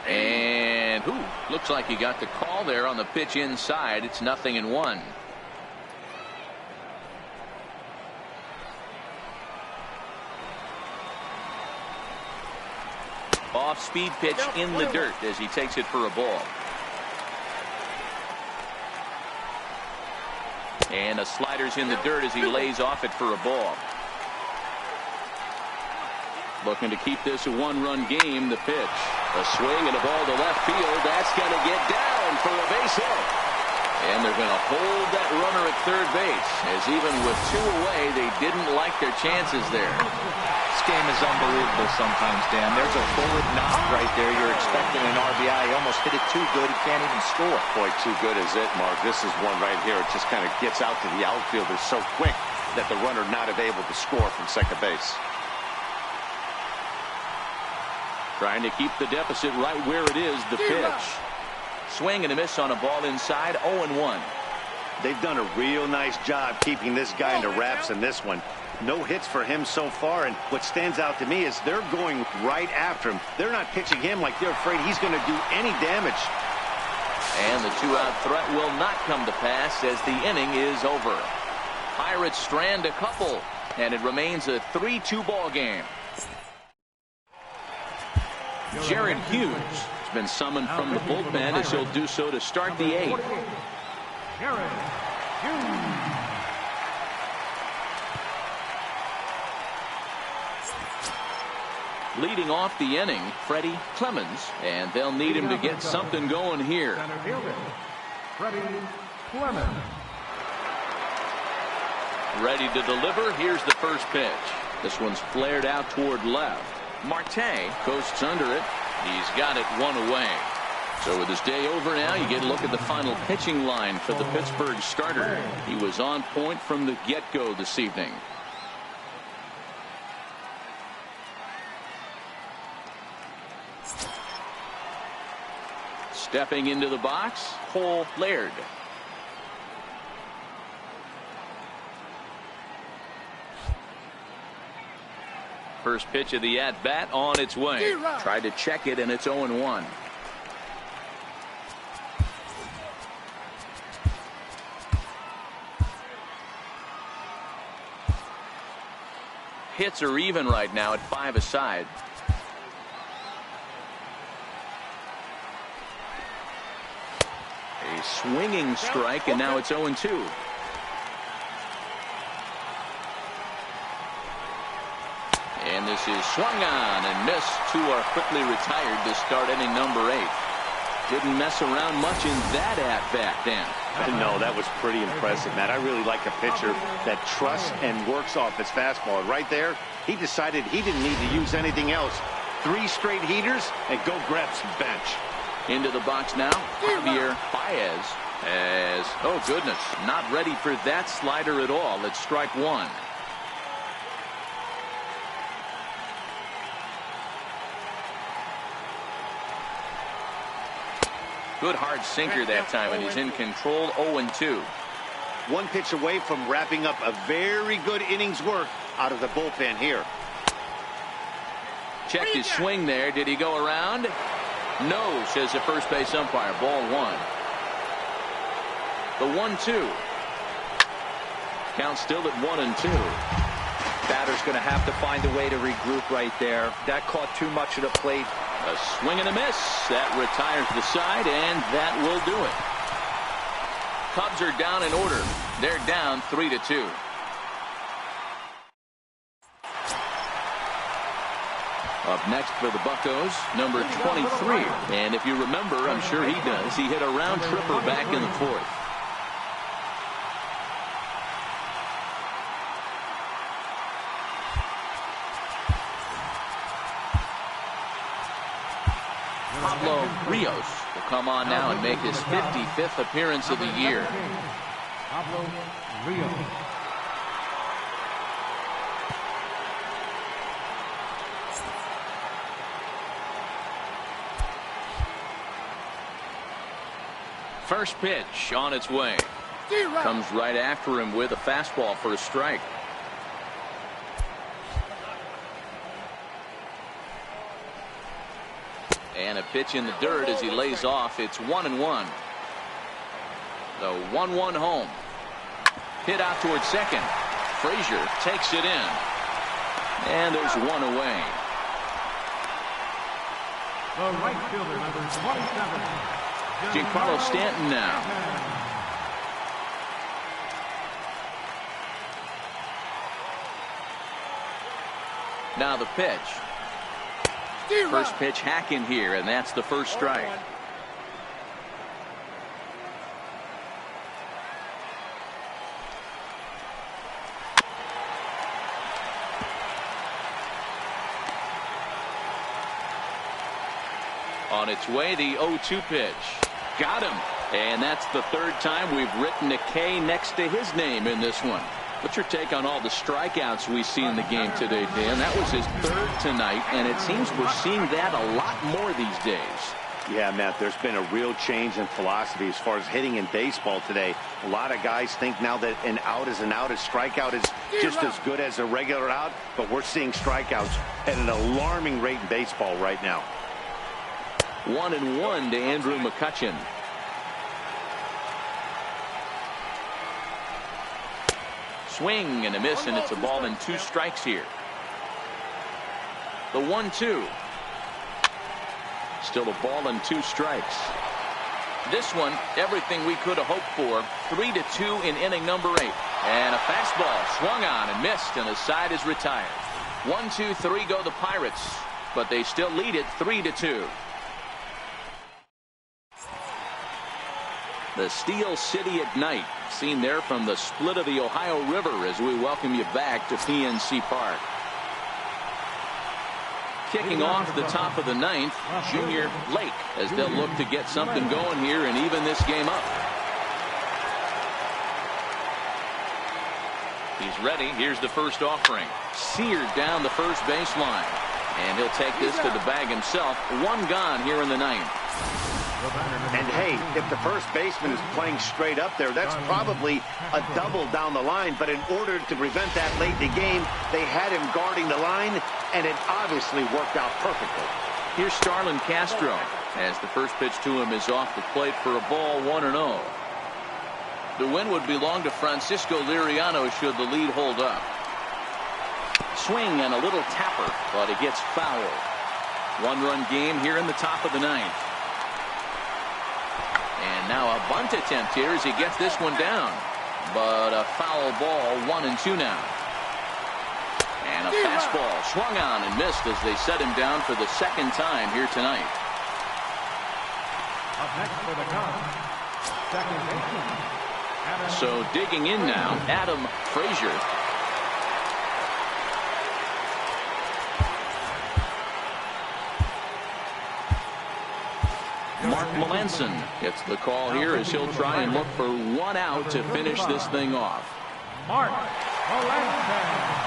And looks like he got the call there on the pitch inside. It's 0-1. Off-speed pitch in the dirt as he takes it for a ball. And the slider's in the dirt as he lays off it for a ball. Looking to keep this a one-run game. The pitch. A swing and a ball to left field. That's going to get down for a base hit. And they're going to hold that runner at third base, as even with two away, they didn't like their chances there. This game is unbelievable sometimes, Dan. There's a bullet knock right there. You're expecting an RBI. He almost hit it too good. He can't even score. Boy, too good is it, Mark. This is one right here. It just kind of gets out to the outfielder so quick that the runner not able to score from second base. Trying to keep the deficit right where it is. The pitch. Swing and a miss on a ball inside. 0-1. They've done a real nice job keeping this guy into wraps in this one. No hits for him so far, and what stands out to me is they're going right after him. They're not pitching him like they're afraid he's going to do any damage. And the two-out threat will not come to pass as the inning is over. Pirates strand a couple, and it remains a 3-2 ball game. Jared Hughes has been summoned from the bullpen as he'll do so to start the eighth. Jared Hughes. Leading off the inning, Freddie Clemens, and they'll need him to get something going here. Center fielder, Freddie Clemens. Ready to deliver. Here's the first pitch. This one's flared out toward left. Marte coasts under it. He's got it one away. So with his day over now, you get a look at the final pitching line for the Pittsburgh starter. He was on point from the get-go this evening. Stepping into the box, Cole Laird. First pitch of the at-bat on its way. Tried to check it, and it's 0-1. Hits are even right now at 5 aside. A swinging strike, and now it's 0-2. And this is swung on and missed. Two are quickly retired to start inning number 8. Didn't mess around much in that at-bat, Dan. No, that was pretty impressive, Matt. I really like a pitcher that trusts and works off his fastball. Right there, he decided he didn't need to use anything else. 3 straight heaters and go grab some bench. Into the box now, Javier Baez. As, oh goodness, not ready for that slider at all. It's strike 1. Good hard sinker that time, and he's in control. 0-2. One pitch away from wrapping up a very good innings work out of the bullpen here. Checked his swing there. Did he go around? No, says the first base umpire. Ball 1. The 1-2. Count still at 1-2. Batter's going to have to find a way to regroup right there. That caught too much of the plate. A swing and a miss. That retires the side, and that will do it. Cubs are down in order. They're down 3-2. Up next for the Buccos, number 23. And if you remember, I'm sure he does, he hit a round tripper back in the fourth. Pablo Rios will come on now and make his 55th appearance of the year. Pablo Rios. First pitch on its way. Comes right after him with a fastball for a strike. And a pitch in the dirt as he lays off. It's 1-1. The 1-1 home. Hit out towards second. Frazier takes it in. And there's one away. The right fielder, number 27. Giancarlo Stanton now. Now the pitch. First pitch hack in here, and that's the first strike. On its way, the 0-2 pitch. Got him. And that's the third time we've written a K next to his name in this one. What's your take on all the strikeouts we see in the game today, Dan? That was his third tonight, and it seems we're seeing that a lot more these days. Yeah, Matt, there's been a real change in philosophy as far as hitting in baseball today. A lot of guys think now that an out is an out, a strikeout is just as good as a regular out, but we're seeing strikeouts at an alarming rate in baseball right now. 1-1 to Andrew McCutchen. Swing and a miss, and it's a ball and 2 strikes here. The 1-2. Still a ball and 2 strikes. This one, everything we could have hoped for. 3-2 in inning number 8. And a fastball swung on and missed, and the side is retired. 1-2-3 go the Pirates, but they still lead it 3-2. The Steel City at night, seen there from the split of the Ohio River as we welcome you back to PNC Park. Kicking off the top of the 9th, Junior Lake, as they'll look to get something going here and even this game up. He's ready. Here's the first offering. Seared down the first baseline. And he'll take this to the bag himself. 1 gone here in the 9th. And hey, if the first baseman is playing straight up there, that's probably a double down the line. But in order to prevent that late in the game, they had him guarding the line, and it obviously worked out perfectly. Here's Starlin Castro as the first pitch to him is off the plate for a ball, 1-0. The win would belong to Francisco Liriano should the lead hold up. Swing and a little tapper, but it gets fouled. 1-run game here in the top of the 9th. And now a bunt attempt here as he gets this one down. But a foul ball, 1-2 now. And a fastball swung on and missed as they set him down for the second time here tonight. Up next for the Cubs, second baseman. So digging in now, Adam Frazier. Mark Melanson gets the call here as he'll try and look for 1 out to finish this thing off. Mark Melanson.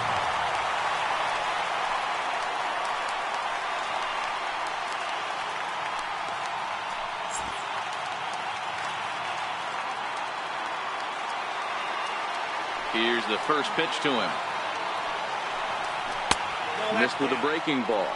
Here's the first pitch to him. Missed with a breaking ball.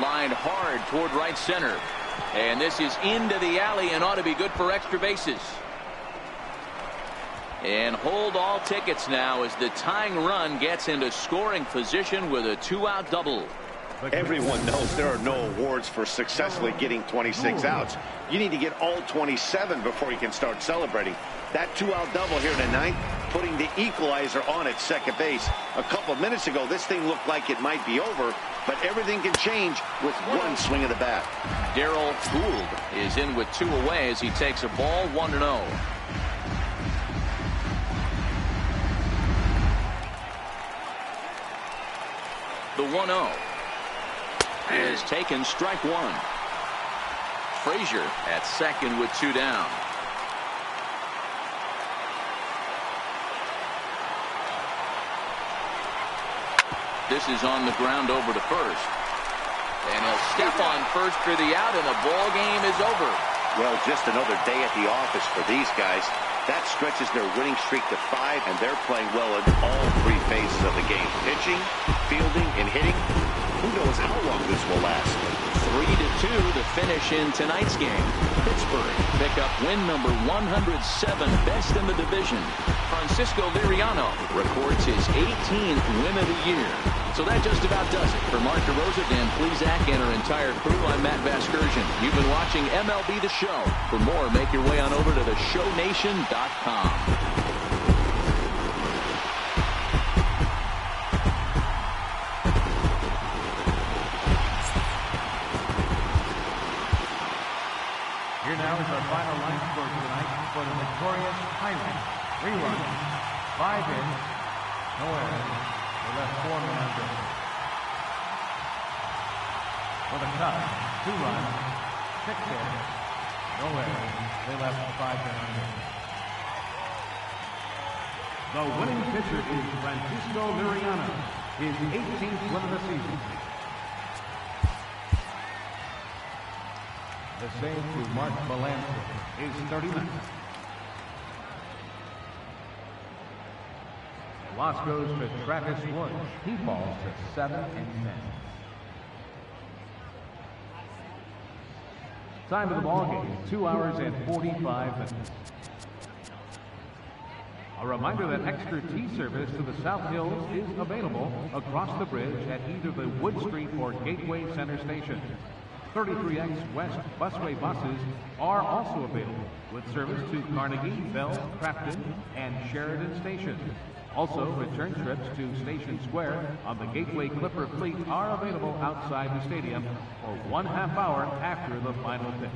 Lined hard toward right center. And this is into the alley and ought to be good for extra bases. And hold all tickets now as the tying run gets into scoring position with a 2-out double. Everyone knows there are no awards for successfully getting 26 outs. You need to get all 27 before you can start celebrating. That 2-out double here in the ninth, putting the equalizer on at second base. A couple of minutes ago, this thing looked like it might be over, but everything can change with one swing of the bat. Darryl Gould is in with 2 away as he takes a ball 1-0. The 1-0 is taken, strike 1. Frazier at second with 2 down. This is on the ground over to first. And he'll step on first for the out, and the ball game is over. Well, just another day at the office for these guys. That stretches their winning streak to 5, and they're playing well in all 3 phases of the game. Pitching, fielding, and hitting. Who knows how long this will last? 3-2 the finish in tonight's game. Pittsburgh pick up win number 107, best in the division. Francisco Liriano records his 18th win of the year. So that just about does it. For Mark DeRosa, Dan Plesac, and our entire crew, I'm Matt Vasgersian. You've been watching MLB The Show. For more, make your way on over to theshownation.com. Here now is our final line score tonight for the victorious Pirates. 3 runs, 5 in, no errors. They left 4 men on base. For the Cubs, 2 runs, 6 hits, no errors. They left 5 men on base. The winning pitcher is Francisco Liriano, his 18th win of the season. The save to Mark Melancon is 39. The loss goes to Travis Wood. He falls to 7 and 10. Time of the ball game, 2 hours and 45 minutes. A reminder that extra tea service to the South Hills is available across the bridge at either the Wood Street or Gateway Center station. 33X West busway buses are also available with service to Carnegie, Bell, Crafton, and Sheridan stations. Also, return trips to Station Square on the Gateway Clipper fleet are available outside the stadium for 1/2 hour after the final pitch.